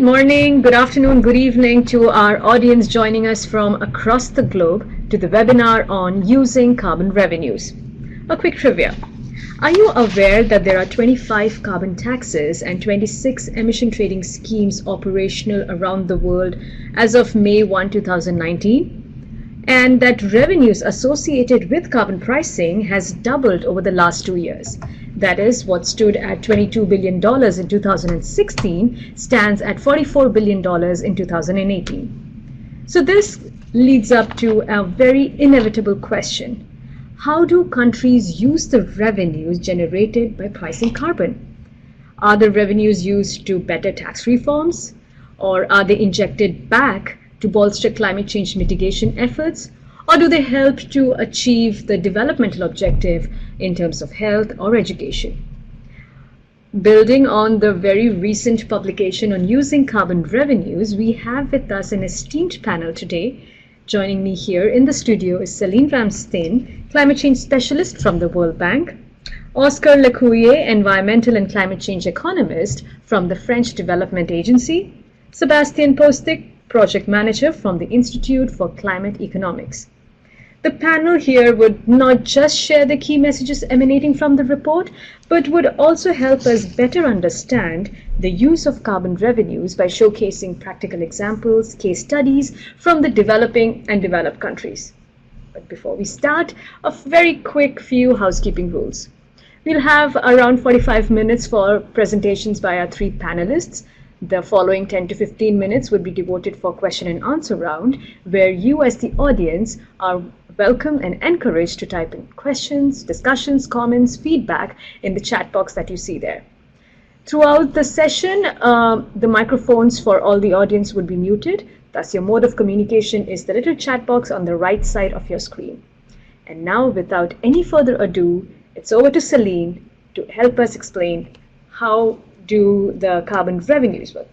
morning, good afternoon, good evening to our audience joining us from across the globe to the webinar on using carbon revenues. A quick trivia. Are you aware that there are 25 carbon taxes and 26 emission trading schemes operational around the world as of May 1, 2019? And that revenues associated with carbon pricing has doubled over the last 2 years. That is, what stood at $22 billion in 2016 stands at $44 billion in 2018. So this leads up to a very inevitable question. How do countries use the revenues generated by pricing carbon? Are the revenues used to better tax reforms? Or are they injected back to bolster climate change mitigation efforts? Or do they help to achieve the developmental objective in terms of health or education? Building on the very recent publication on using carbon revenues, we have with us an esteemed panel today. Joining me here in the studio is Celine Ramstein, climate change specialist from the World Bank, Oscar Lecuyer, environmental and climate change economist from the French Development Agency, Sebastian Postic, project manager from the Institute for Climate Economics. The panel here would not just share the key messages emanating from the report, but would also help us better understand the use of carbon revenues by showcasing practical examples, case studies from the developing and developed countries. But before we start, a very quick few housekeeping rules. We'll have around 45 minutes for presentations by our three panelists. The following 10 to 15 minutes would be devoted for question and answer round, where you as the audience are welcome and encouraged to type in questions, discussions, comments, feedback in the chat box that you see there. Throughout the session, the microphones for all the audience would be muted. Thus, your mode of communication is the little chat box on the right side of your screen. And now, without any further ado, it's over to Celine to help us explain how do the carbon revenues work.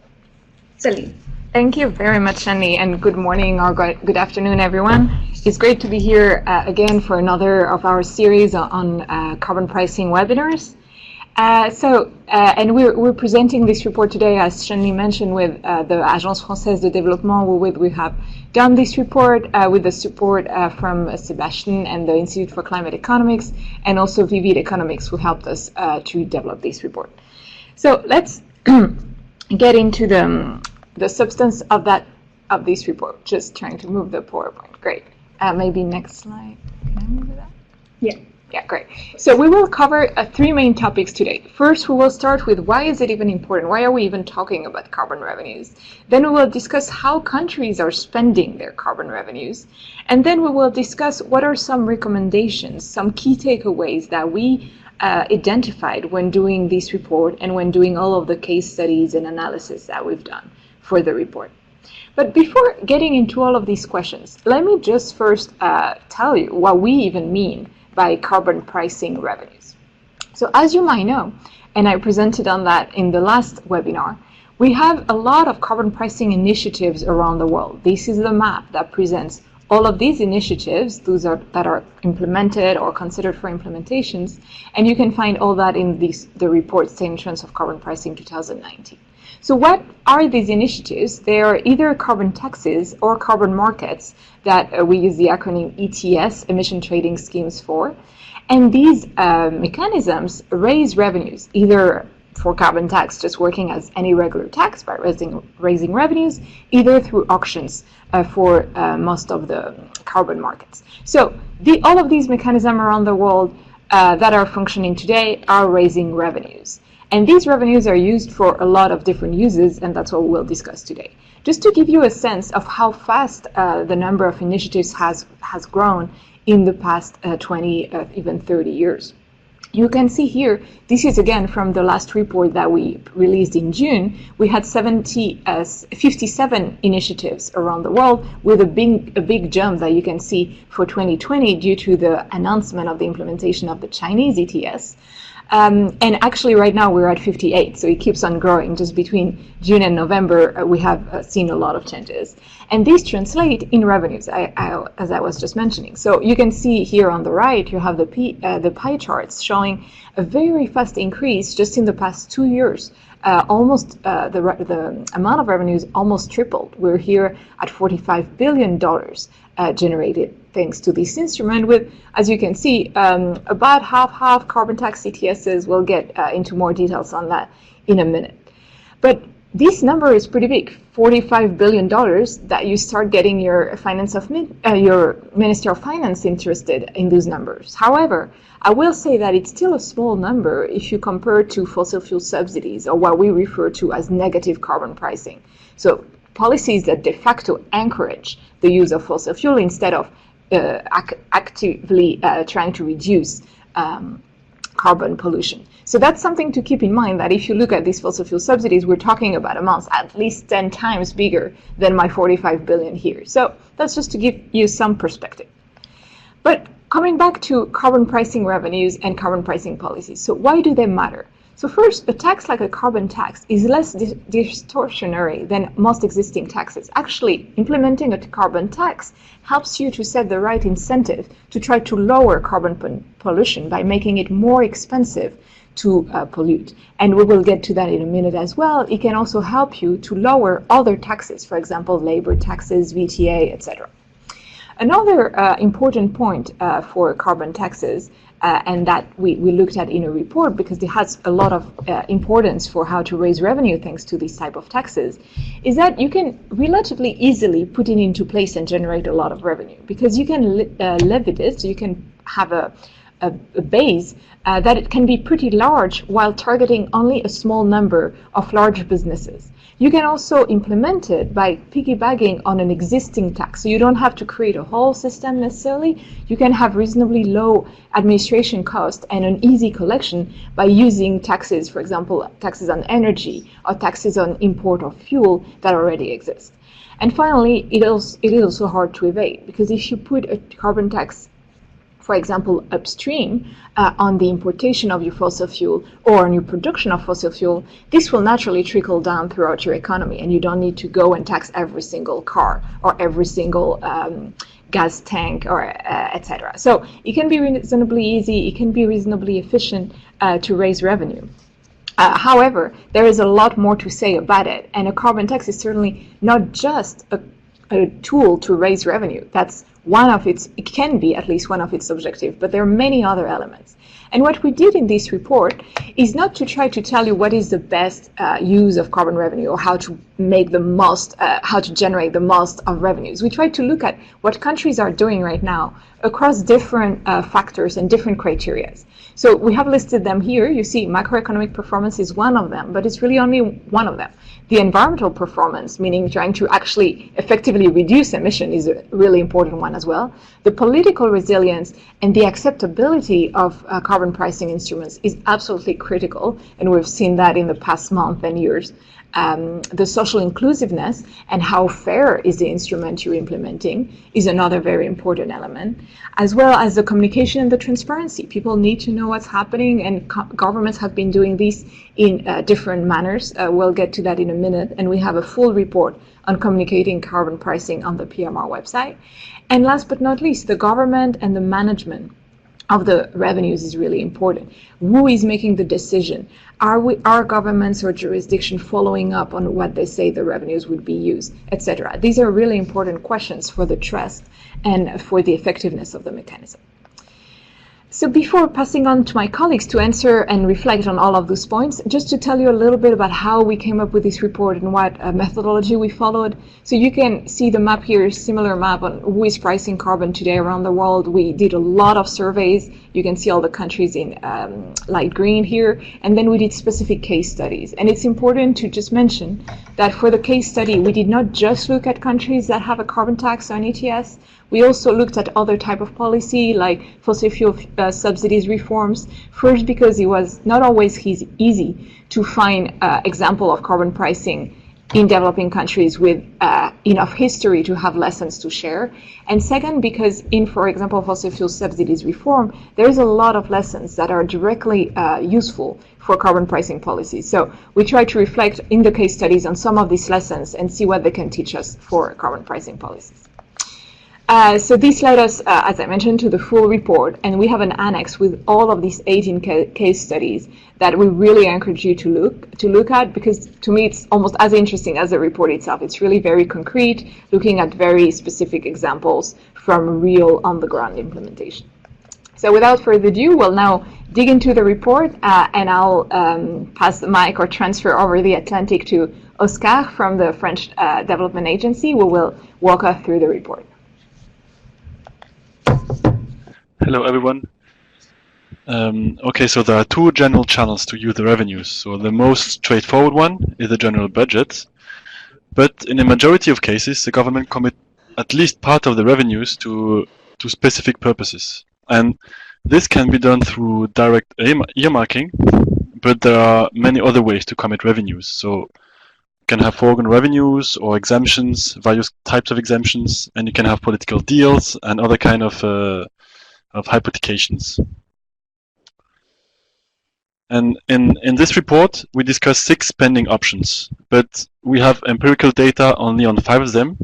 Celine. Thank you very much, Shani, and good morning or good afternoon, everyone. It's great to be here again for another of our series on carbon pricing webinars. And we're presenting this report today, as Shani mentioned, with the Agence Française de Développement, with we have done this report with the support from Sebastian and the Institute for Climate Economics, and also Vivid Economics, who helped us to develop this report. So let's get into the substance of this report. Just trying to move the PowerPoint. Great. Maybe next slide. Can I move that? Yeah, great. So we will cover three main topics today. First, we will start with why is it even important? Why are we even talking about carbon revenues? Then we will discuss how countries are spending their carbon revenues. And then we will discuss what are some recommendations, some key takeaways that we identified when doing this report and when doing all of the case studies and analysis that we've done for the report. But before getting into all of these questions, let me just first tell you what we even mean by carbon pricing revenues. So as you might know, and I presented on that in the last webinar, we have a lot of carbon pricing initiatives around the world. This is the map that presents all of these initiatives, that are implemented or considered for implementations, and you can find all that in the report State Trends of Carbon Pricing 2019. So what are these initiatives? They are either carbon taxes or carbon markets that we use the acronym ETS, emission trading schemes, for. And these mechanisms raise revenues, either for carbon tax, just working as any regular tax by raising revenues, either through auctions for most of the carbon markets. So all of these mechanisms around the world that are functioning today are raising revenues. And these revenues are used for a lot of different uses, and that's what we'll discuss today. Just to give you a sense of how fast the number of initiatives has grown in the past 20, even 30 years. You can see here, this is again from the last report that we released in June. We had 57 initiatives around the world, with a big jump that you can see for 2020 due to the announcement of the implementation of the Chinese ETS. And actually right now we're at 58, so it keeps on growing. Just between June and November, we have seen a lot of changes. And these translate in revenues, as I was just mentioning. So you can see here on the right, you have the pie charts showing a very fast increase just in the past 2 years the amount of revenues almost tripled. We're here at $45 billion generated thanks to this instrument with, as you can see, about half carbon tax ETSs. We'll get into more details on that in a minute. But this number is pretty big, $45 billion, that you start getting your your Minister of Finance interested in those numbers. However, I will say that it's still a small number if you compare to fossil fuel subsidies, or what we refer to as negative carbon pricing. So policies that de facto encourage the use of fossil fuel instead of actively trying to reduce carbon pollution. So that's something to keep in mind, that if you look at these fossil fuel subsidies, we're talking about amounts at least 10 times bigger than my 45 billion here. So that's just to give you some perspective. But coming back to carbon pricing revenues and carbon pricing policies, so why do they matter? So first, a tax like a carbon tax is less distortionary than most existing taxes. Actually, implementing a carbon tax helps you to set the right incentive to try to lower carbon pollution by making it more expensive to pollute. And we will get to that in a minute as well. It can also help you to lower other taxes, for example, labor taxes, VTA, etc. Another important point for carbon taxes, and that we looked at in a report because it has a lot of importance for how to raise revenue thanks to these type of taxes, is that you can relatively easily put it into place and generate a lot of revenue, because you can levy it, you can have a base that it can be pretty large while targeting only a small number of large businesses. You can also implement it by piggybacking on an existing tax. So you don't have to create a whole system necessarily. You can have reasonably low administration cost and an easy collection by using taxes, for example, taxes on energy or taxes on import of fuel that already exist. And finally, it is also hard to evade, because if you put a carbon tax, for example, upstream on the importation of your fossil fuel or on your production of fossil fuel, this will naturally trickle down throughout your economy, and you don't need to go and tax every single car or every single gas tank or etc. So it can be reasonably easy, it can be reasonably efficient to raise revenue. However, there is a lot more to say about it, and a carbon tax is certainly not just a tool to raise revenue. That's one of its, it can be at least one of its objectives, but there are many other elements. And what we did in this report is not to try to tell you what is the best use of carbon revenue or how to make the most, how to generate the most of revenues. We tried to look at what countries are doing right now across different factors and different criteria. So we have listed them here. You see macroeconomic performance is one of them, but it's really only one of them. The environmental performance, meaning trying to actually effectively reduce emission, is a really important one as well. The political resilience and the acceptability of carbon pricing instruments is absolutely critical, and we've seen that in the past month and years. The social inclusiveness and how fair is the instrument you're implementing is another very important element, as well as the communication and the transparency. People need to know what's happening, and governments have been doing this in different manners. We'll get to that in a minute, and we have a full report on communicating carbon pricing on the PMR website. And last but not least, the government and the management of the revenues is really important. Who is making the decision? Are governments or jurisdiction following up on what they say the revenues would be used, etc.? These are really important questions for the trust and for the effectiveness of the mechanism. So before passing on to my colleagues to answer and reflect on all of those points, just to tell you a little bit about how we came up with this report and what methodology we followed. So you can see the map here, similar map on who is pricing carbon today around the world. We did a lot of surveys. You can see all the countries in light green here. And then we did specific case studies. And it's important to just mention that for the case study, we did not just look at countries that have a carbon tax or an ETS. We also looked at other type of policy like fossil fuel subsidies reforms. First, because it was not always easy to find example of carbon pricing in developing countries with enough history to have lessons to share. And second, because in, for example, fossil fuel subsidies reform, there is a lot of lessons that are directly useful for carbon pricing policies. So we try to reflect in the case studies on some of these lessons and see what they can teach us for carbon pricing policies. So this led us, as I mentioned, to the full report, and we have an annex with all of these 18 case studies that we really encourage you to look at, because to me it's almost as interesting as the report itself. It's really very concrete, looking at very specific examples from real on-the-ground implementation. So without further ado, we'll now dig into the report, and I'll pass the mic or transfer over the Atlantic to Oscar from the French Development Agency, who will walk us through the report. Hello, everyone. Okay, so there are two general channels to use the revenues. So the most straightforward one is the general budget. But in a majority of cases, the government commit at least part of the revenues to specific purposes. And this can be done through direct earmarking, but there are many other ways to commit revenues. So you can have foregone revenues or exemptions, various types of exemptions, and you can have political deals and other kind of hypothecations. And in this report, we discuss 6 spending options, but we have empirical data only on 5 of them.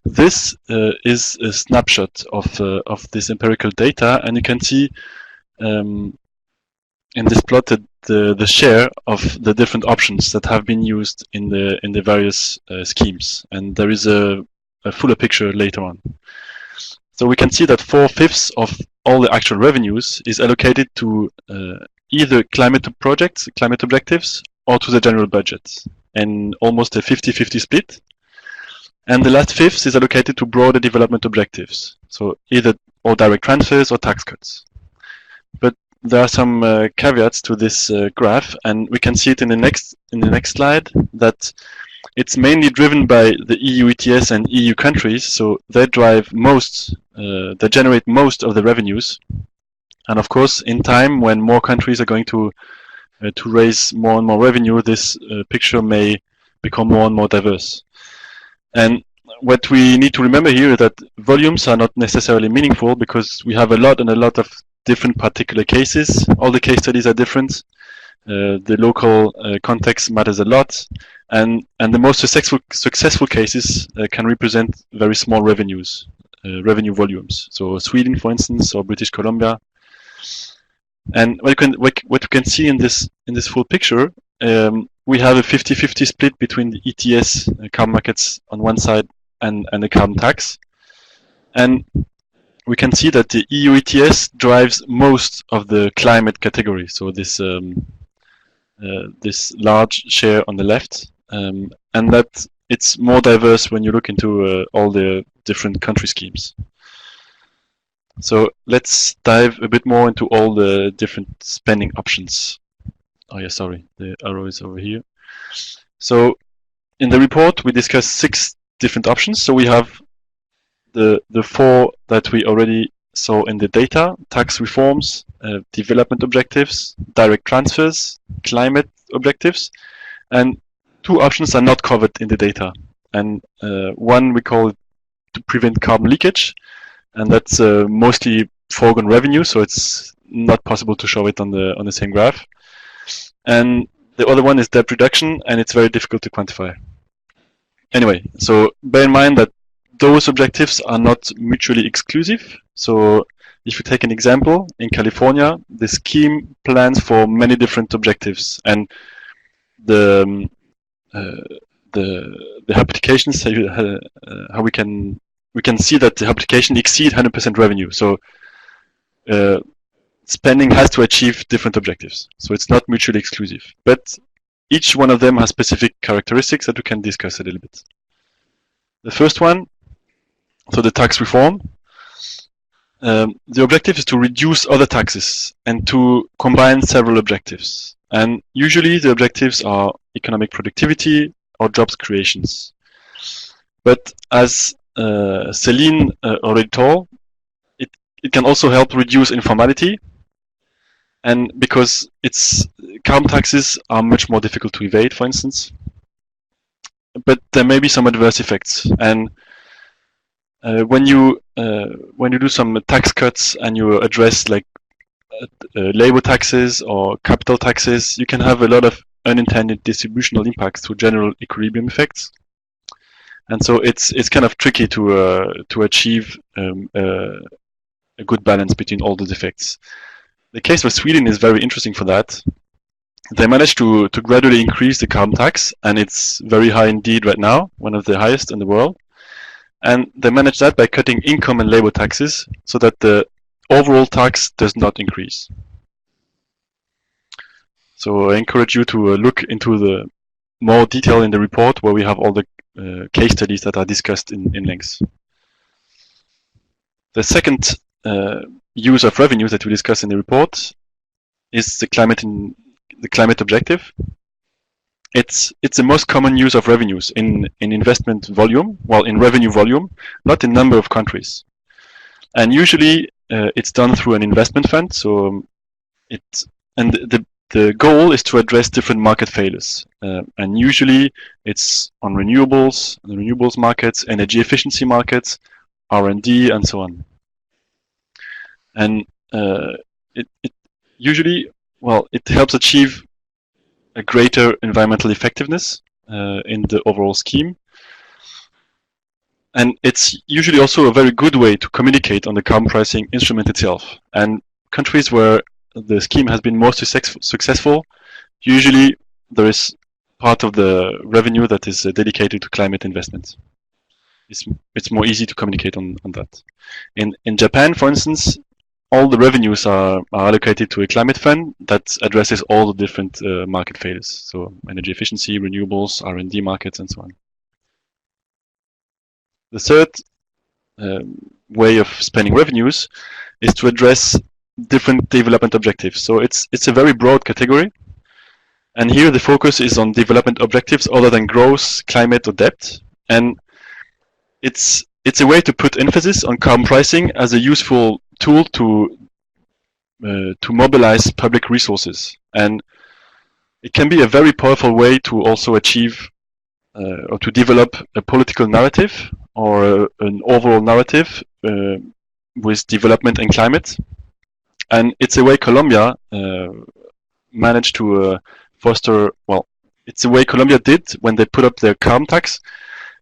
This is a snapshot of this empirical data, and you can see in this plot the share of the different options that have been used in the various schemes, and there is a fuller picture later on. So we can see that 4/5 of all the actual revenues is allocated to either climate projects, climate objectives, or to the general budget, and almost a 50-50 split. And the last fifth is allocated to broader development objectives, so either or direct transfers or tax cuts. But there are some caveats to this graph, and we can see it in the next slide that it's mainly driven by the EU ETS and EU countries, so they drive most, they generate most of the revenues. And of course, in time, when more countries are going to raise more and more revenue, this picture may become more and more diverse. And what we need to remember here is that volumes are not necessarily meaningful, because we have a lot of different particular cases. All the case studies are different. The local context matters a lot, and the most successful cases can represent very small revenues, revenue volumes. So Sweden, for instance, or British Columbia. And what you can see in this full picture, we have a 50-50 split between the ETS carbon markets on one side and the carbon tax, and we can see that the EU ETS drives most of the climate category. So this this large share on the left, and that it's more diverse when you look into all the different country schemes. So let's dive a bit more into all the different spending options. Oh yeah, sorry, the arrow is over here. So in the report, we discussed 6 different options. So we have the 4 that we already saw in the data: tax reforms, development objectives, direct transfers, climate objectives, and 2 options are not covered in the data. And one we call it to prevent carbon leakage, and that's mostly foregone revenue, so it's not possible to show it on the same graph. And the other one is debt reduction, and it's very difficult to quantify. Anyway, so bear in mind that those objectives are not mutually exclusive. So if you take an example, in California, the scheme plans for many different objectives, and the applications, how we can see that the application exceed 100% revenue. So spending has to achieve different objectives. So it's not mutually exclusive, but each one of them has specific characteristics that we can discuss a little bit. The first one, so the tax reform, the objective is to reduce other taxes and to combine several objectives. And usually the objectives are economic productivity or jobs creations. But as Céline already told, it can also help reduce informality, and because carbon taxes are much more difficult to evade, for instance. But there may be some adverse effects, and when you do some tax cuts and you address like labor taxes or capital taxes, you can have a lot of unintended distributional impacts through general equilibrium effects. and so it's kind of tricky to achieve a good balance between all the effects. The case of Sweden is very interesting for that. They managed to gradually increase the carbon tax, and it's very high indeed right now, one of the highest in the world. And they managed that by cutting income and labor taxes so that the overall tax does not increase. So I encourage you to look into the more detail in the report where we have all the case studies that are discussed in length. The second use of revenues that we discuss in the report is the climate objective. It's the most common use of revenues in investment volume, well, in revenue volume, not in number of countries. And usually it's done through an investment fund. So the goal is to address different market failures. And usually it's on renewables, the renewables markets, energy efficiency markets, R&D, and so on. And it usually, well, it helps achieve a greater environmental effectiveness in the overall scheme. And it's usually also a very good way to communicate on the carbon pricing instrument itself. And countries where the scheme has been most successful, usually there is part of the revenue that is dedicated to climate investments. It's more easy to communicate on that. In Japan, for instance, all the revenues are allocated to a climate fund that addresses all the different market failures. So energy efficiency, renewables, R&D markets, and so on. The third way of spending revenues is to address different development objectives. So it's a very broad category. And here the focus is on development objectives other than growth, climate, or debt. And it's a way to put emphasis on carbon pricing as a useful tool to mobilize public resources. And it can be a very powerful way to also achieve or to develop a political narrative or an overall narrative with development and climate. And it's a way Colombia managed to foster, well, it's a way Colombia did when they put up their carbon tax.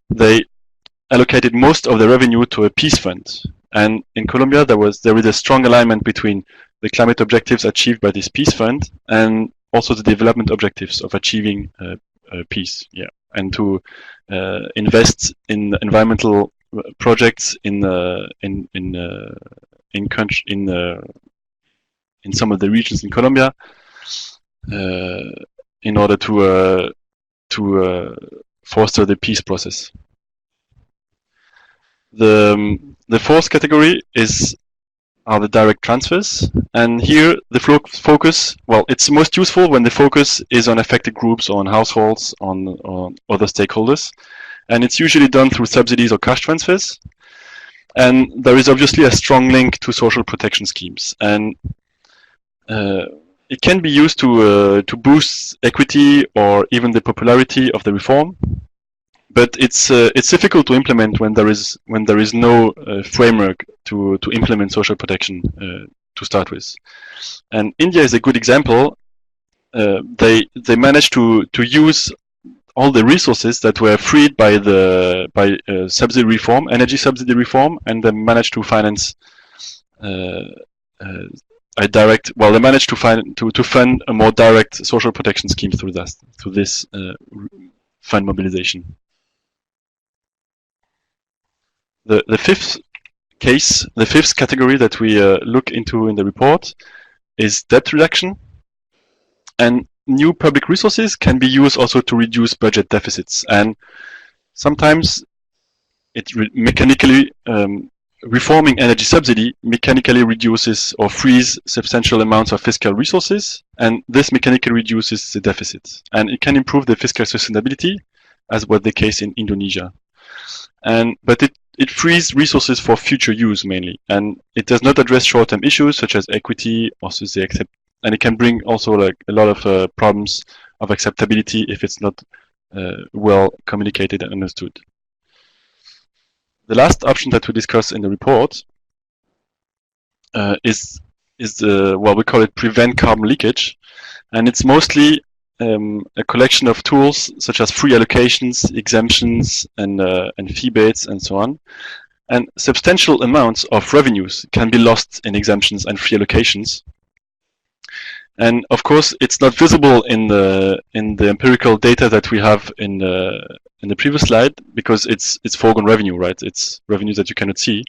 They allocated most of the revenue to a peace fund. And in Colombia, there is a strong alignment between the climate objectives achieved by this peace fund and also the development objectives of achieving peace. Yeah, and to invest in environmental projects in some of the regions in Colombia in order to foster the peace process. The fourth category are the direct transfers, and here the focus, well, it's most useful when the focus is on affected groups, on households, on other stakeholders, and it's usually done through subsidies or cash transfers. And there is obviously a strong link to social protection schemes, and it can be used to boost equity or even the popularity of the reform. But it's difficult to implement when there is no framework to implement social protection to start with. And India is a good example. They managed to use all the resources that were freed by subsidy reform, energy subsidy reform, and they managed to finance a direct. Well, they managed to fund a more direct social protection scheme through this fund mobilization. The fifth case, the fifth category that we look into in the report is debt reduction. And new public resources can be used also to reduce budget deficits. And sometimes it mechanically, reforming energy subsidy mechanically reduces or frees substantial amounts of fiscal resources. And this mechanically reduces the deficit. And it can improve the fiscal sustainability, as was the case in Indonesia. But it frees resources for future use mainly, and it does not address short-term issues such as equity or and it can bring also like a lot of problems of acceptability if it's not well communicated and understood. The last option that we discuss in the report is we call it prevent carbon leakage, and it's mostly a collection of tools such as free allocations, exemptions, and feebates, and so on. And substantial amounts of revenues can be lost in exemptions and free allocations. And of course, it's not visible in the empirical data that we have in the previous slide, because it's foregone revenue, right? It's revenues that you cannot see,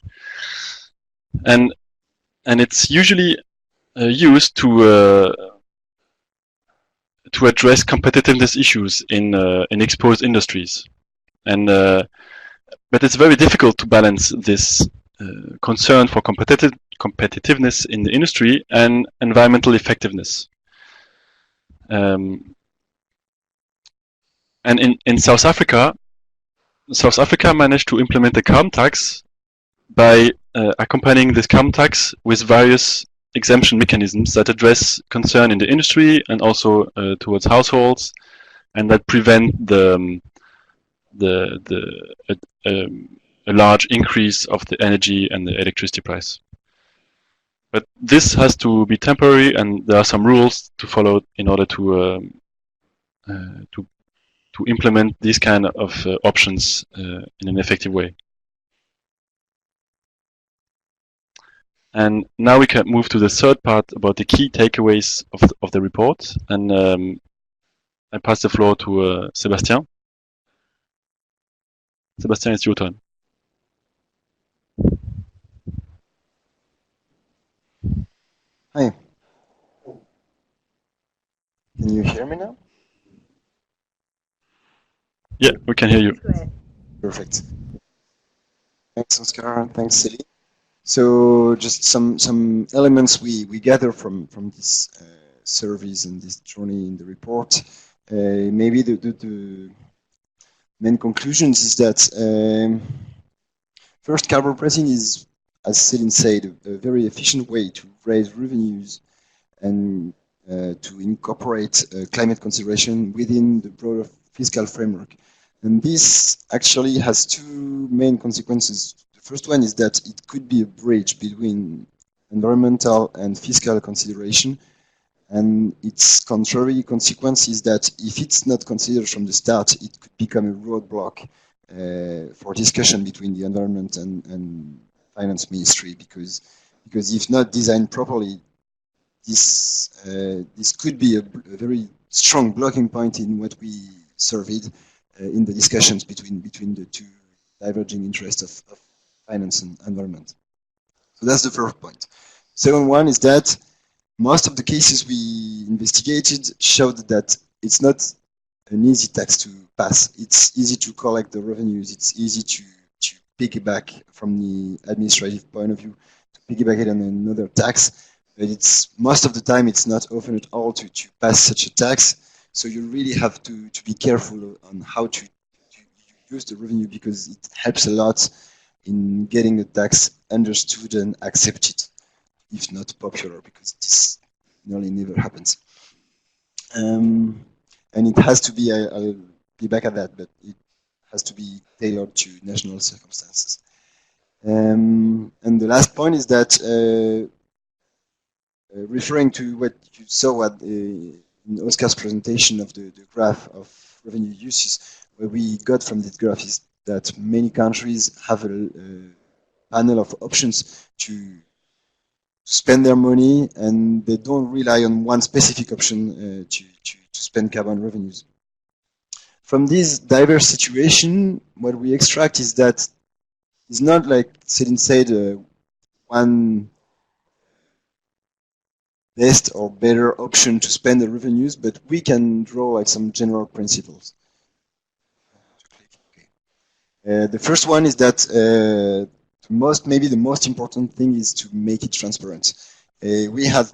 and it's usually used to address competitiveness issues in exposed industries, and but it's very difficult to balance this concern for competitiveness in the industry and environmental effectiveness. And in South Africa managed to implement a carbon tax by accompanying this carbon tax with various exemption mechanisms that address concern in the industry and also towards households, and that prevent a large increase of the energy and the electricity price. But this has to be temporary, and there are some rules to follow in order to implement these kind of options in an effective way. And now we can move to the third part about the key takeaways of the report. And I pass the floor to Sébastien. Sébastien, it's your turn. Hi. Can you hear me now? Yeah, we can hear you. Perfect. Thanks, Oscar. Thanks, Celine. So just some elements we gather from this surveys and this journey in the report. Maybe the main conclusions is that first, carbon pricing is, as Celine said, a very efficient way to raise revenues and to incorporate climate consideration within the broader fiscal framework. And this actually has two main consequences. The first one is that it could be a bridge between environmental and fiscal consideration. And its contrary consequence is that if it's not considered from the start, it could become a roadblock for discussion between the environment and finance ministry, because if not designed properly, this could be a very strong blocking point in what we surveyed in the discussions between the two diverging interests of finance and environment. So that's the first point. Second one is that most of the cases we investigated showed that it's not an easy tax to pass. It's easy to collect the revenues. It's easy to piggyback from the administrative point of view, to piggyback it on another tax. But it's most of the time it's not often at all to pass such a tax. So you really have to be careful on how to use the revenue, because it helps a lot in getting the tax understood and accepted, if not popular, because this nearly never happens. And it has to be, I'll be back at that, but it has to be tailored to national circumstances. And the last point is that referring to what you saw in Oscar's presentation of the graph of revenue uses, what we got from that graph is that many countries have a panel of options to spend their money, and they don't rely on one specific option to spend carbon revenues. From this diverse situation, what we extract is that it's not, like Celine said, one best or better option to spend the revenues, but we can draw like some general principles. The first one is that maybe the most important thing is to make it transparent. We had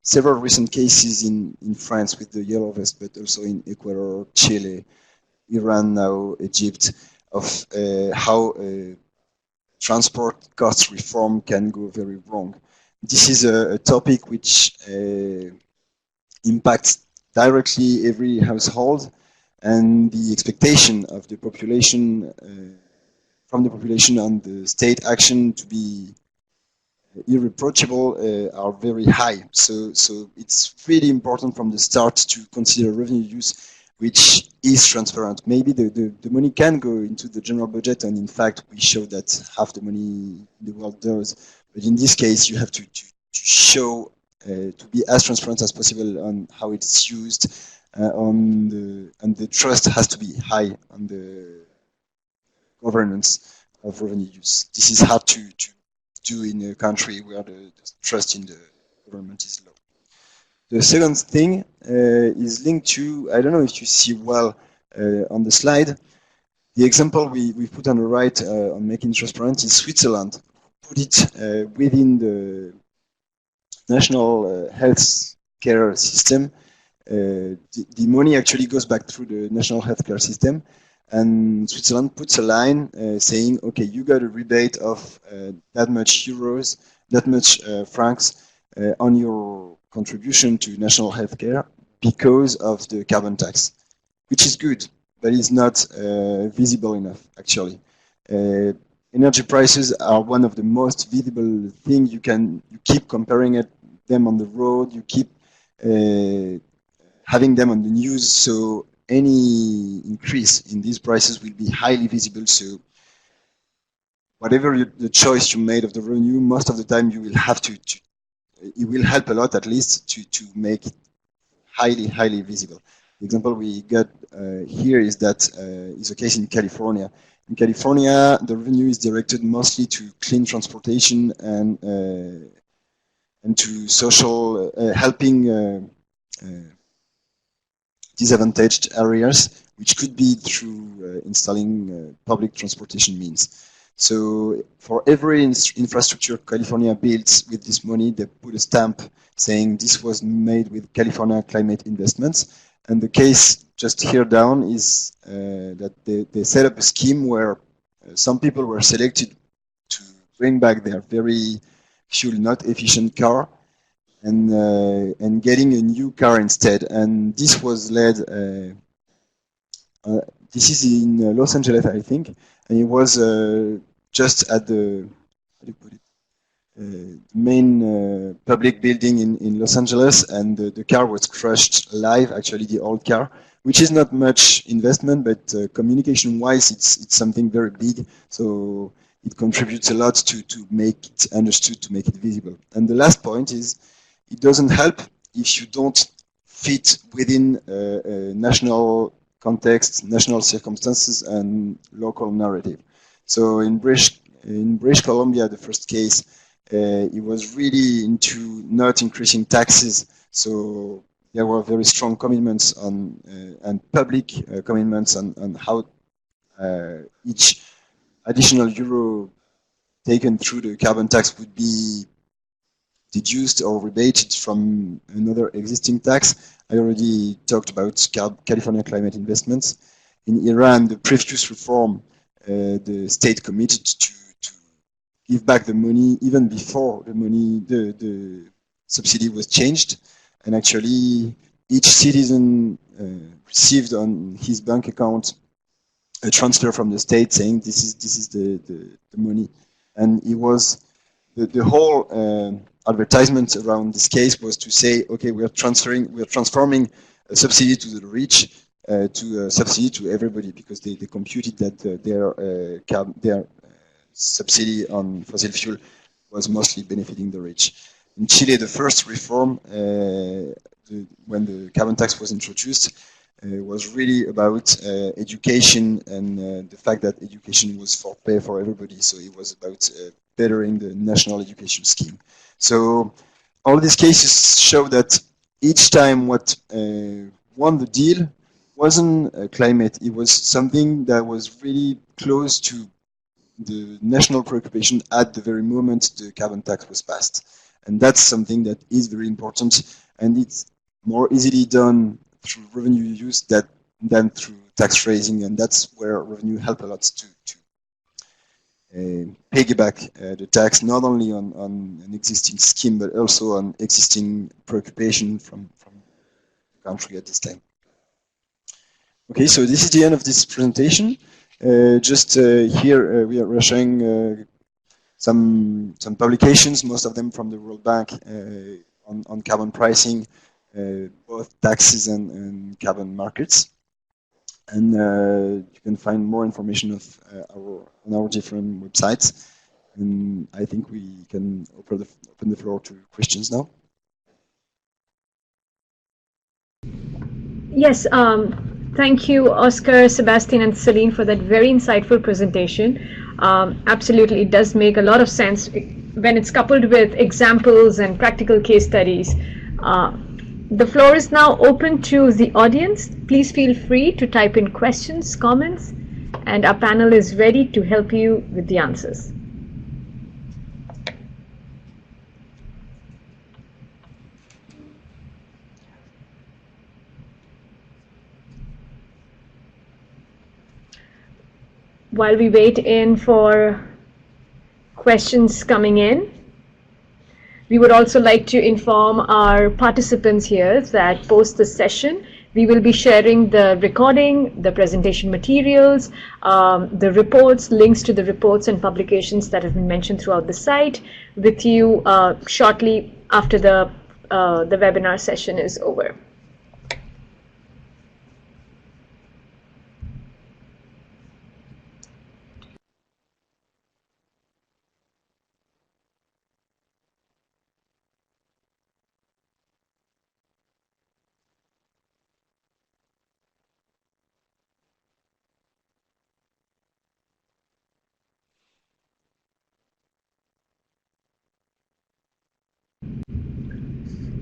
several recent cases in France with the yellow vest, but also in Ecuador, Chile, Iran now, Egypt, of how transport cost reform can go very wrong. This is a topic which impacts directly every household, and the expectation of the population, from the population on the state action to be irreproachable are very high. So it's really important from the start to consider revenue use which is transparent. Maybe the money can go into the general budget, and in fact we show that half the money in the world does. But in this case, you have to show to be as transparent as possible on how it's used, and the trust has to be high on the governance of revenue use. This is hard to do in a country where the trust in the government is low. The second thing is linked to, I don't know if you see well on the slide, the example we put on the right on making transparent is Switzerland. Put it within the national health care system. The money actually goes back through the national healthcare system, and Switzerland puts a line saying, okay, you got a rebate of that much euros, that much francs on your contribution to national healthcare because of the carbon tax, which is good, but it's not visible enough, actually. Energy prices are one of the most visible things. You keep comparing them on the road, you keep having them on the news, so any increase in these prices will be highly visible. So whatever the choice you made of the revenue, most of the time you will have to it will help a lot at least to make it highly visible. The example we got here is that is a case in California. In California, the revenue is directed mostly to clean transportation and to social helping disadvantaged areas, which could be through installing public transportation means. So for every infrastructure California builds with this money, they put a stamp saying this was made with California climate investments. And the case just here down is that they set up a scheme where some people were selected to bring back their very fuel not efficient car and getting a new car instead. And this was led. This is in Los Angeles, I think, and it was just at the how do you put it? Main public building in Los Angeles, and the car was crushed live. Actually, the old car, which is not much investment, but communication-wise, it's something very big. So it contributes a lot to make it understood, to make it visible. And the last point is, it doesn't help if you don't fit within a national context, national circumstances, and local narrative. So in British Columbia, the first case, it was really into not increasing taxes. So there were very strong commitments on and public commitments on how each additional euro taken through the carbon tax would be deduced or rebated from another existing tax. I already talked about California climate investments. In Iran, the previous reform, the state committed to give back the money even before the subsidy was changed. And actually, each citizen received on his bank account a transfer from the state saying this is the money. And it was the whole advertisement around this case was to say, okay, we are transforming a subsidy to the rich to a subsidy to everybody, because they computed that their subsidy on fossil fuel was mostly benefiting the rich. In Chile, the first reform, when the carbon tax was introduced, was really about education and the fact that education was for pay for everybody. So it was about bettering the national education scheme. So all these cases show that each time what won the deal wasn't climate. It was something that was really close to the national preoccupation at the very moment the carbon tax was passed. And that's something that is very important, and it's more easily done through revenue use than through tax raising, and that's where revenue help a lot to piggyback the tax, not only on an existing scheme, but also on existing preoccupation from the country at this time. Okay, so this is the end of this presentation. Here we are showing some publications, most of them from the World Bank, on carbon pricing, both taxes and carbon markets. And you can find more information on our different websites. And I think we can open the floor to questions now. Yes, thank you, Oscar, Sebastian, and Celine, for that very insightful presentation. Absolutely, it does make a lot of sense when it's coupled with examples and practical case studies. The floor is now open to the audience. Please feel free to type in questions, comments, and our panel is ready to help you with the answers. While we wait in for questions coming in, we would also like to inform our participants here that post the session, we will be sharing the recording, the presentation materials, the reports, links to the reports and publications that have been mentioned throughout the site with you shortly after the webinar session is over.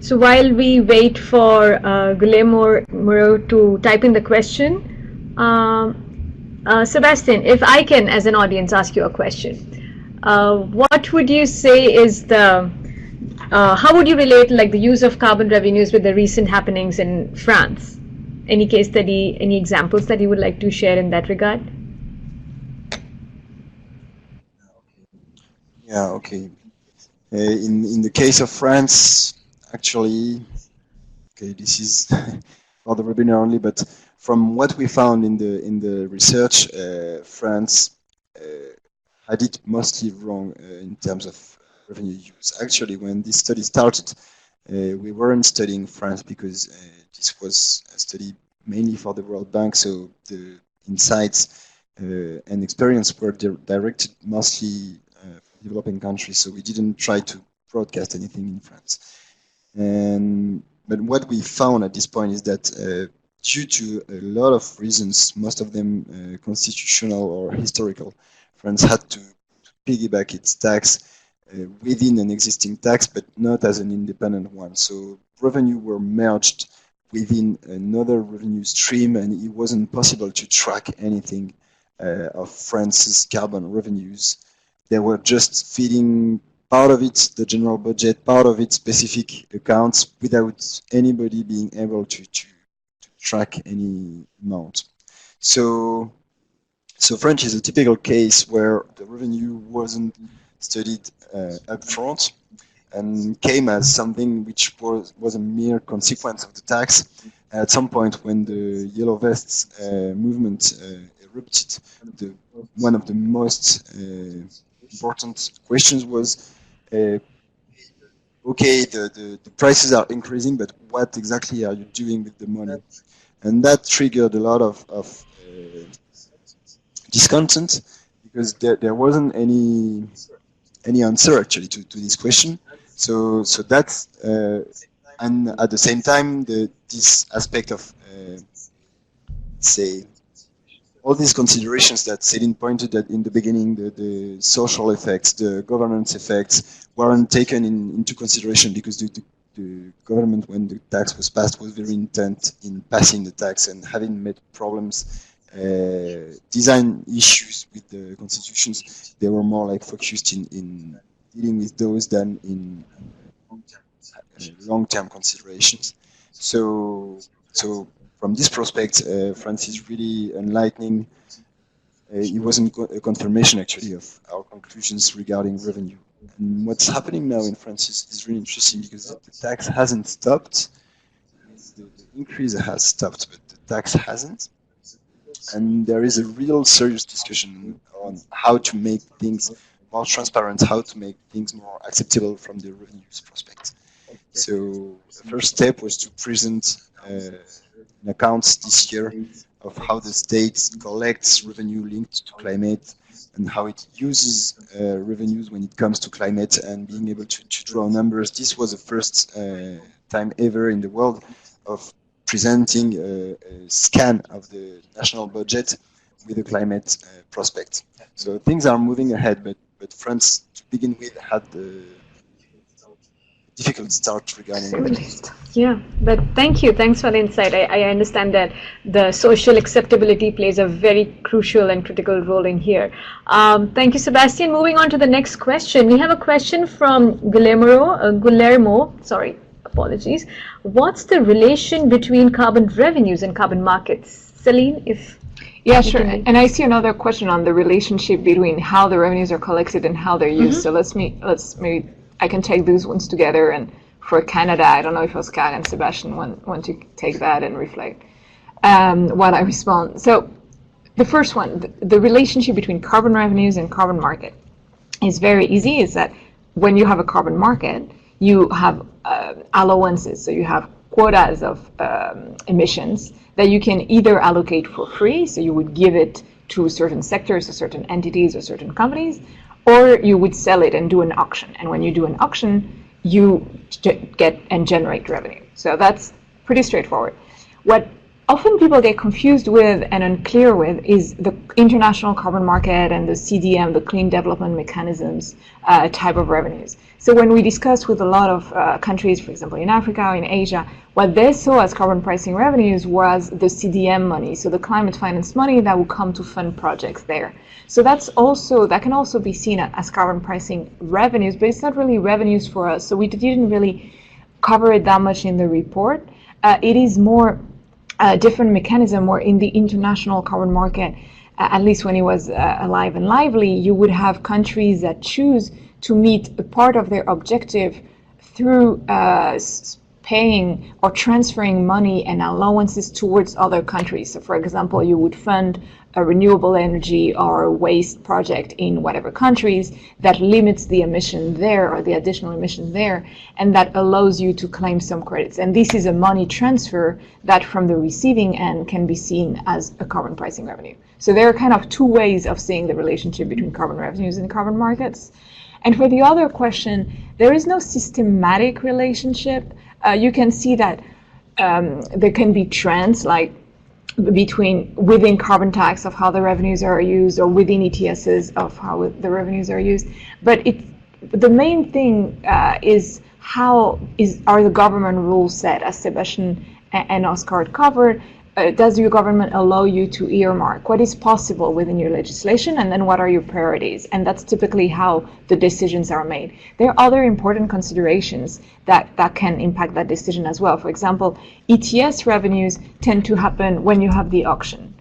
So while we wait for Guillermo Moreau to type in the question, Sebastian, if I can, as an audience, ask you a question, what would you say is how would you relate like the use of carbon revenues with the recent happenings in France? Any case study, any examples that you would like to share in that regard? Yeah, okay. In the case of France, actually, okay, this is for the webinar only, but from what we found in the research, France had it mostly wrong in terms of revenue use. Actually, when this study started, we weren't studying France because this was a study mainly for the World Bank, so the insights and experience were directed mostly for developing countries, so we didn't try to broadcast anything in France. But what we found at this point is that due to a lot of reasons, most of them constitutional or historical, France had to piggyback its tax within an existing tax, but not as an independent one. So revenue were merged within another revenue stream, and it wasn't possible to track anything of France's carbon revenues. They were just feeding part of it, the general budget, part of it, specific accounts, without anybody being able to track any amount. So French is a typical case where the revenue wasn't studied upfront and came as something which was a mere consequence of the tax. At some point, when the Yellow Vests movement erupted, one of the most important questions was, okay, the prices are increasing, but what exactly are you doing with the money? And that triggered a lot of discontent, because there wasn't any answer actually to this question. So that's and at the same time this aspect of say all these considerations that Céline pointed at in the beginning, the social effects, the governance effects, weren't taken into consideration, because the government, when the tax was passed, was very intent in passing the tax, and having met problems, design issues with the constitutions, they were more like focused in dealing with those than in long-term considerations. So from this prospect, France is really enlightening. It wasn't a confirmation, actually, of our conclusions regarding revenue. And what's happening now in France is really interesting, because the tax hasn't stopped. The increase has stopped, but the tax hasn't. And there is a real serious discussion on how to make things more transparent, how to make things more acceptable from the revenues prospect. So the first step was to present an account this year of how the state collects revenue linked to climate and how it uses revenues when it comes to climate, and being able to draw numbers. This was the first time ever in the world of presenting a scan of the national budget with a climate prospect. So things are moving ahead, but France, to begin with, had the difficult start regarding revenues. Yeah, but thank you. Thanks for the insight. I understand that the social acceptability plays a very crucial and critical role in here. Thank you, Sebastian. Moving on to the next question. We have a question from Guillermo, sorry, apologies. What's the relation between carbon revenues and carbon markets? Celine, if Yeah, sure. And I see another question on the relationship between how the revenues are collected and how they're used. So let's maybe I can take those ones together. And for Canada, I don't know if Oscar and Sebastian want to take that and reflect while I respond. So the first one, the relationship between carbon revenues and carbon market is very easy. Is that when you have a carbon market, you have allowances. So you have quotas of emissions that you can either allocate for free, so you would give it to certain sectors or certain entities or certain companies, or you would sell it and do an auction. And when you do an auction, you get and generate revenue. So that's pretty straightforward. What often people get confused with and unclear with is the international carbon market and the CDM, the Clean Development Mechanisms type of revenues. So when we discussed with a lot of countries, for example, in Africa or in Asia, what they saw as carbon pricing revenues was the CDM money, so the climate finance money that would come to fund projects there. So that can also be seen as carbon pricing revenues, but it's not really revenues for us. So we didn't really cover it that much in the report. It is more a different mechanism where in the international carbon market, at least when it was alive and lively, you would have countries that choose to meet a part of their objective through paying or transferring money and allowances towards other countries. So for example, you would fund a renewable energy or a waste project in whatever countries that limits the emission there or the additional emission there, and that allows you to claim some credits. And this is a money transfer that from the receiving end can be seen as a carbon pricing revenue. So there are kind of two ways of seeing the relationship between carbon revenues and carbon markets. And for the other question, there is no systematic relationship. You can see that there can be trends like within carbon tax of how the revenues are used, or within ETSs of how the revenues are used. But the main thing is are the government rules set, as Sebastian and Oscar covered. Does your government allow you to earmark what is possible within your legislation, and then what are your priorities? And that's typically how the decisions are made. There are other important considerations that can impact that decision as well. For example, ETS revenues tend to happen when you have the auction.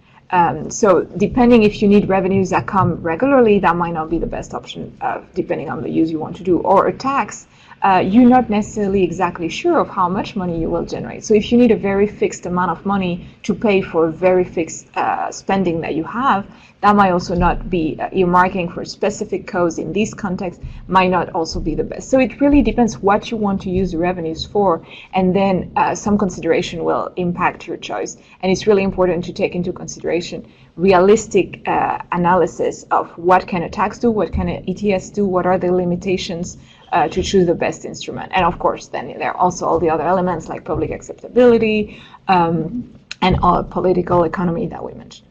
So depending if you need revenues that come regularly, that might not be the best option depending on the use you want to do. Or a tax, you're not necessarily exactly sure of how much money you will generate. So if you need a very fixed amount of money to pay for very fixed spending that you have, that might also not be earmarking for specific codes in this context might not also be the best. So it really depends what you want to use the revenues for, and then some consideration will impact your choice. And it's really important to take into consideration realistic analysis of what can a tax do, what can an ETS do, what are the limitations to choose the best instrument. And of course, then there are also all the other elements like public acceptability and all political economy that we mentioned.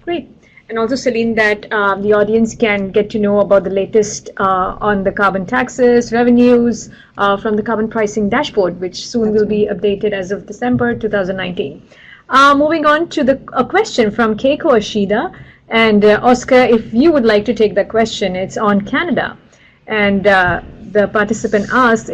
Great. And also, Celine, that the audience can get to know about the latest on the carbon taxes, revenues from the carbon pricing dashboard, which soon will be updated as of December 2019. Moving on to a question from Keiko Ashida. And Oscar, if you would like to take that question, it's on Canada. And the participant asked,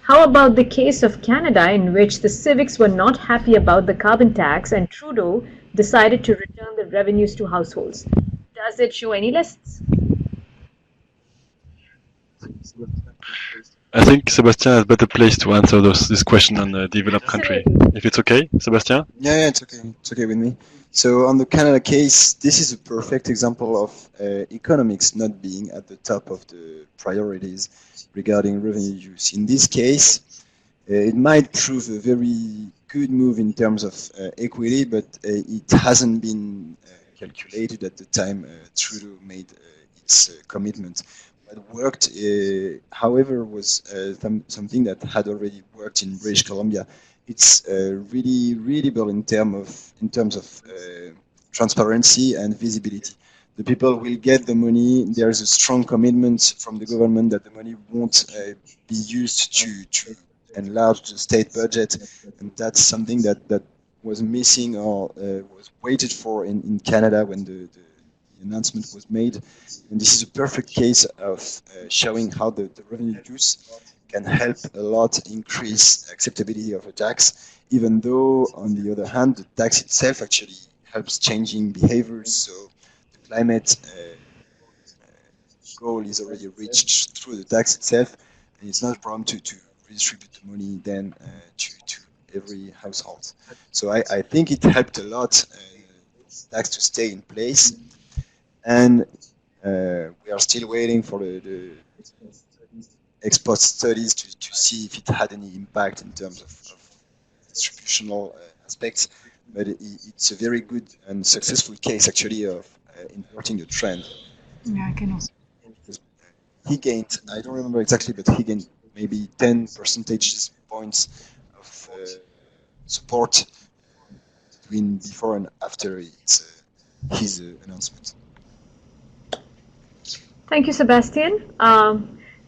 how about the case of Canada in which the civics were not happy about the carbon tax and Trudeau decided to return the revenues to households? Does it show any lists? I think Sebastian is better placed to answer this question on the developed country. If it's okay, Sebastian? Yeah, it's okay. It's okay with me. So on the Canada case, this is a perfect example of economics not being at the top of the priorities regarding revenue use. In this case, it might prove a very good move in terms of equity, but it hasn't been calculated at the time Trudeau made its commitment. What worked, however, was something that had already worked in British Columbia. It's really readable in terms of transparency and visibility. The people will get the money. There is a strong commitment from the government that the money won't be used to enlarge the state budget, and that's something that was missing or was waited for in Canada when the announcement was made. And this is a perfect case of showing how the revenue use can help a lot increase acceptability of a tax, even though on the other hand, the tax itself actually helps changing behaviors. So the climate goal is already reached through the tax itself, and it's not a problem to redistribute the money then to every household. So I think it helped a lot tax to stay in place, and we are still waiting for the ex post studies to see if it had any impact in terms of distributional aspects. But it's a very good and successful case actually of inverting the trend. Yeah, I can also. He gained, I don't remember exactly, but he gained maybe 10 percentage points of support between before and after his announcement. Thank you, Sebastian.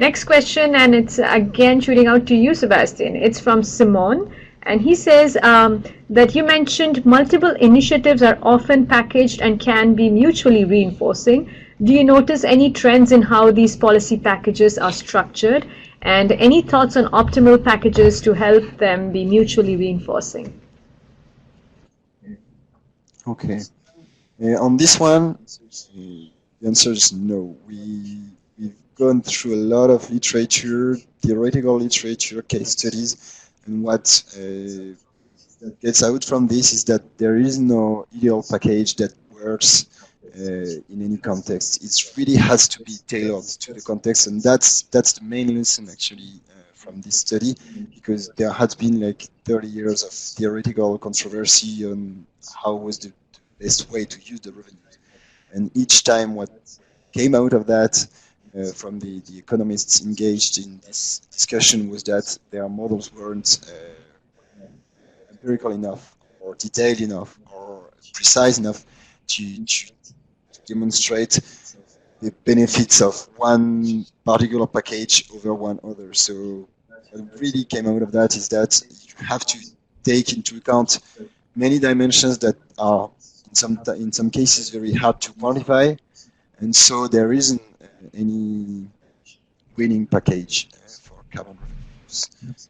Next question, and it's again shooting out to you, Sebastian. It's from Simon, and he says that you mentioned multiple initiatives are often packaged and can be mutually reinforcing. Do you notice any trends in how these policy packages are structured, and any thoughts on optimal packages to help them be mutually reinforcing? Okay. On this one, the answer is no. We've gone through a lot of literature, theoretical literature, case studies, and what gets out from this is that there is no ideal package that works in any context. It really has to be tailored to the context, and that's the main lesson actually from this study, because there has been like 30 years of theoretical controversy on how was the best way to use the revenue. And each time what came out of that from the economists engaged in this discussion was that their models weren't empirical enough or detailed enough or precise enough to demonstrate the benefits of one particular package over one other. So what really came out of that is that you have to take into account many dimensions that are in some cases very hard to quantify, and so there isn't any winning package for carbon revenues.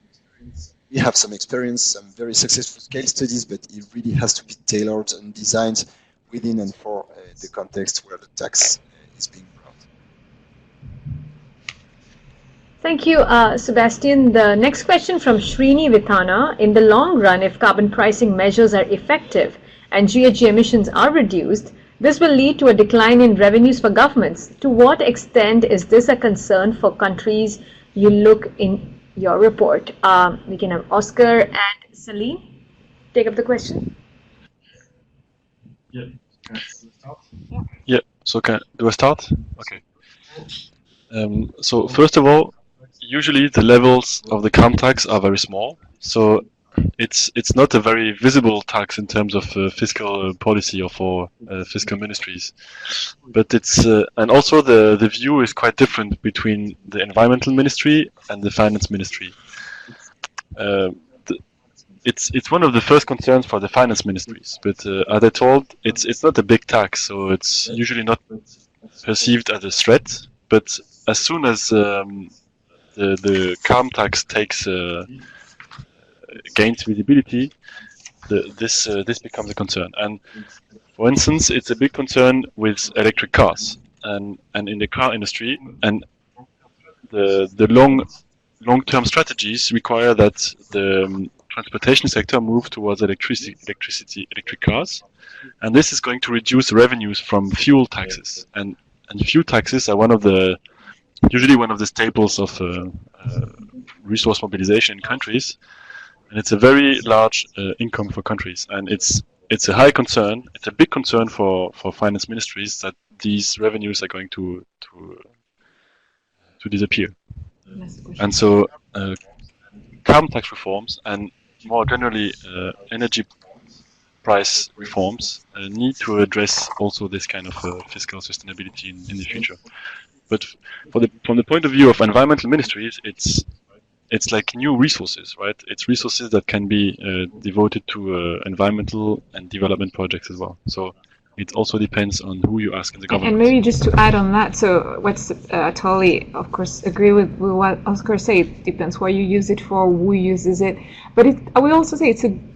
We have some experience, some very successful case studies, but it really has to be tailored and designed within and for the context where the tax is being brought. Thank you, Sebastian. The next question from Srini Vithana. In the long run, if carbon pricing measures are effective and GHG emissions are reduced, this will lead to a decline in revenues for governments. To what extent is this a concern for countries you look in your report? We can have Oscar and Celine take up the question. Yeah. So do I start? Okay. So first of all, usually the levels of the carbon tax are very small. So it's not a very visible tax in terms of fiscal policy or for fiscal ministries, but it's and also the view is quite different between the environmental ministry and the finance ministry. It's one of the first concerns for the finance ministries, but as I told, it's not a big tax, so it's usually not perceived as a threat. But as soon as the carbon tax gains visibility, this becomes a concern. And for instance, it's a big concern with electric cars and in the car industry, and the long long-term strategies require that the transportation sector move towards electric cars, and this is going to reduce revenues from fuel taxes. And fuel taxes are usually one of the staples of resource mobilization in countries, and it's a very large income for countries, and it's a high concern. It's a big concern for finance ministries that these revenues are going to disappear. And so carbon tax reforms and more generally energy price reforms need to address also this kind of fiscal sustainability in the future. But from the point of view of environmental ministries, it's like new resources, right? It's resources that can be devoted to environmental and development projects as well. So it also depends on who you ask in the government. And maybe just to add on that, so what's totally, of course, agree with what Oscar said. It depends what you use it for, who uses it. But I will also say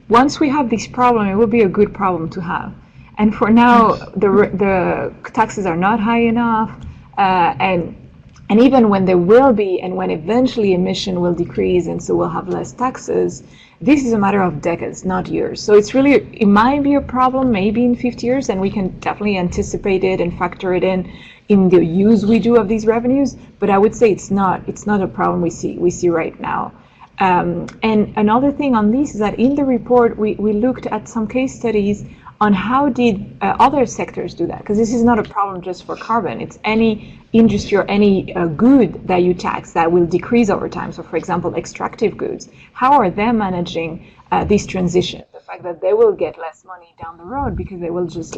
once we have this problem, it will be a good problem to have. And for now, the taxes are not high enough, and even when there will be, and when eventually emission will decrease, and so we'll have less taxes, this is a matter of decades, not years. So it might be a problem maybe in 50 years, and we can definitely anticipate it and factor it in the use we do of these revenues. But I would say it's not a problem we see right now. And another thing on this is that in the report we looked at some case studies on how did other sectors do that, because this is not a problem just for carbon. It's any industry or any good that you tax that will decrease over time. So for example, extractive goods, how are they managing this transition? The fact that they will get less money down the road because there will just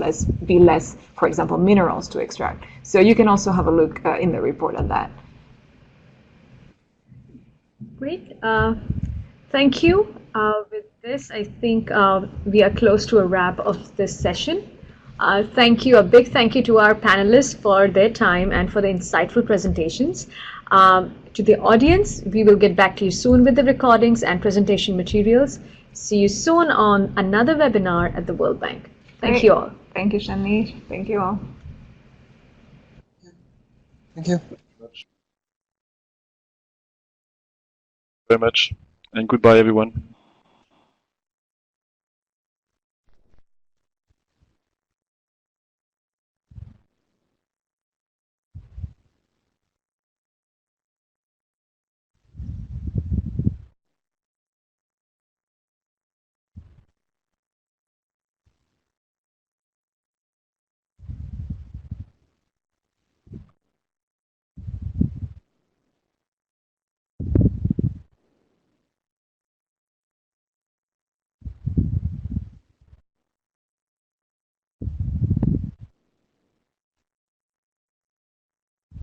be less, for example, minerals to extract. So you can also have a look in the report at that. Great. Thank you. With this, I think we are close to a wrap of this session. Thank you, a big thank you to our panelists for their time and for the insightful presentations. To the audience, we will get back to you soon with the recordings and presentation materials. See you soon on another webinar at the World Bank. Thank you all. Thank you, Shani. Thank you all. Thank you. Very much, and goodbye, everyone.